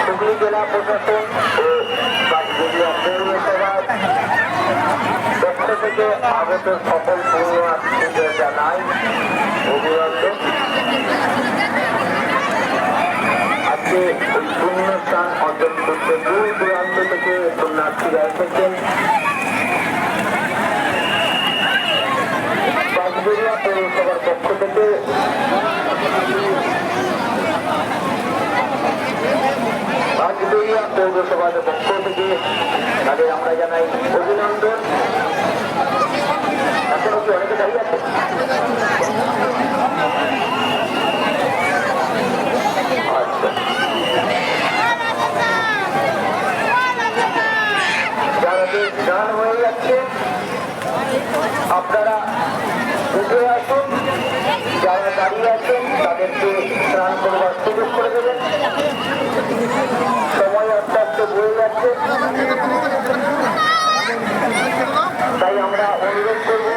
হুগলি জেলা প্রশাসন ও বাগবেড়িয়া পৌরসভার পক্ষ থেকে আগত সকল পুণ্যার্থীদের জানাই অভিনন্দন। আজকে ওই পুণ্যস্থান অর্জন করতে দূর দূরান্ত থেকে পুণ্যার্থীরা এসেছেন। বাগবেড়িয়া পৌরসভার পক্ষ থেকে বাগবেড়িয়া পৌরসভার পক্ষ থেকে তাদের আমরা জানাই অভিনন্দন। এখনো কি অনেকে দাঁড়িয়ে আছে? আচ্ছা, যাদের স্নান হয়ে যাচ্ছে আপনারা উঠে আসুন। যারা দাঁড়িয়ে আছেন তাদেরকে স্নান করবার সুযোগ করে দেবেন। সময় আস্তে আস্তে বয়ে যাচ্ছে, তাই আমরা অনুরোধ করব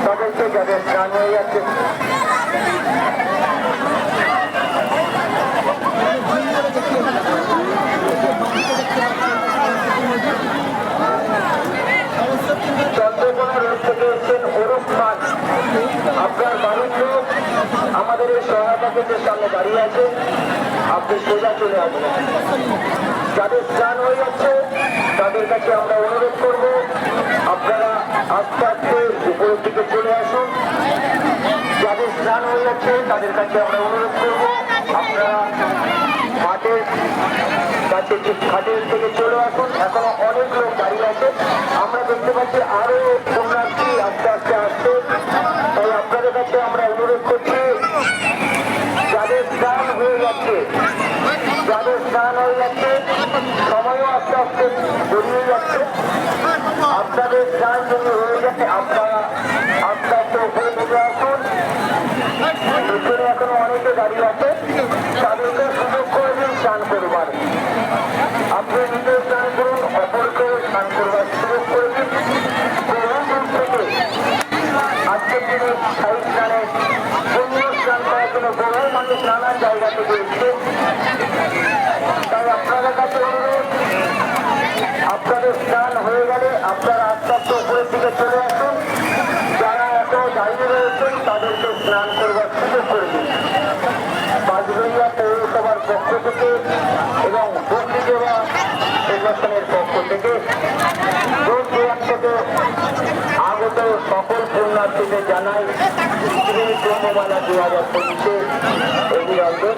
তাদেরকে যাদের স্নান হয়ে যাচ্ছে চন্দ্রকোনা রোড থেকে এসছেন অরূপ খান, আপনার বাড়ির লোক আমাদের এই সহায়তা কেন্দ্রের সামনে দাঁড়িয়ে আছে, আপনি সোজা চলে আসবেন। যাদের স্নান হয়ে যাচ্ছে তাদের কাছে আমরা অনুরোধ করব আপনারা আস্তে আস্তে উপরের দিকে চলে আসুন। যাদের স্নান হয়ে যাচ্ছে তাদের কাছে আমরা অনুরোধ করব আপনারা ঘাটের থেকে চলে আসুন। এখনো অনেক লোক দাঁড়িয়ে আছে, আমরা দেখতে পাচ্ছি আরো পুণ্যার্থী আস্তে আস্তে আসছে, তাই আপনাদের কাছে আমরা অনুরোধ করছি যাদের স্নান হয়ে যাচ্ছে সময়ও আস্তে আস্তে গড়িয়ে যাচ্ছে, আপনাদের স্নান যদি হয়ে যাচ্ছে আপনারা আস্তে আস্তে উপরে চলে আসুন। পেছনে এখনো অনেকে দাঁড়িয়ে আছে, তাদেরকে সুযোগ করে দিন স্নান করবার। আপনি নিজে স্নান করুন, অপরকেও স্নান করবার সুযোগ করে দিন। বহুদূর থেকে আজকের দিনে স্থায়ী স্নানে পুণ্য স্নান করার জন্য বহু মানুষ নানান জায়গা থেকে এসছে, তাই আপনাদের কাছে অনুরোধ আপনাদের স্নান হয়ে গেলে আপনারা আস্তে আস্তে উপরের দিকে চলে আসুন। যারা এত দাঁড়িয়ে রয়েছেন তাদেরকে স্নান করবার সুযোগ করে দিন। বাগবেড়িয়া পৌরসভার পক্ষ থেকে এবং হুগলি জেলা প্রশাসনের পক্ষ থেকে দূর দূরান্ত থেকে আগত সকল পুণ্যার্থীদের জানাই কুম্ভমেলা 2025 অভিনন্দন।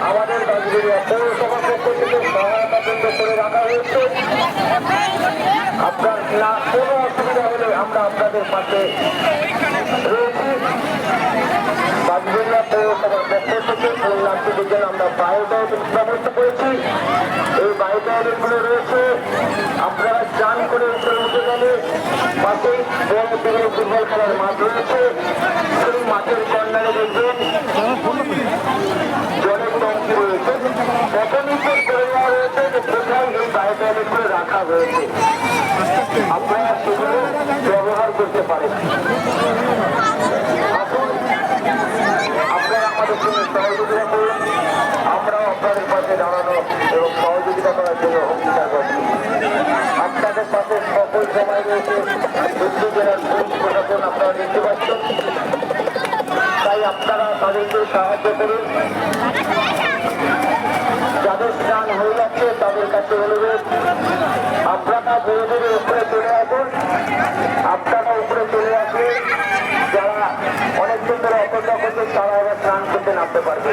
আমাদের বাগবেড়িয়া পৌরসভার পক্ষ থেকে সহায়তা কেন্দ্র করে রাখা হয়েছে। আপনার না কোনো অসুবিধা হলে আমরা আপনাদের পাশে রয়েছি। বাগবেড়িয়া পৌরসভার পক্ষ থেকে পুণ্যার্থীদের জন্য আমরা বায়োটয়লেট ব্যবস্থা করেছি। এই বায়োটয়লেটগুলো রয়েছে, আপনারা স্নান করে উপরে উঠে গেলে পাশেই বড় দিনের ফুটবল খেলার মাঠ রয়েছে, সেই মাঠের কর্নারে দেখবেন জলের টঙ্কি রয়েছে। তখনই করে দেওয়া হয়েছে যে কোথায় এই বায়োটয়লেটগুলো রাখা হয়েছে, আপনারা সেগুলো ব্যবহার করতে পারেন। আপনারা আমাদের সঙ্গে সহযোগিতা করুন, আমরাও আপনাদের পাশে দাঁড়ানো এবং সহযোগিতা করার জন্য অঙ্গীকার করছি। আপনাদের পাশে সকল সময় রয়েছে হুগলি জেলার পুলিশ প্রশাসন, আপনারা দেখতে পাচ্ছেন, তাই আপনারা তাদেরকে সাহায্য করুন। যাদের স্নান হয়ে যাচ্ছে তাদের কাছে অনুরোধ আপনারা ধীরে ধীরে উপরে চলে আসুন। আপনারা উপরে চলে আসলে যারা অনেকদিন ধরে অপেক্ষা করছে তারা আবার স্নান করতে নামতে পারবে।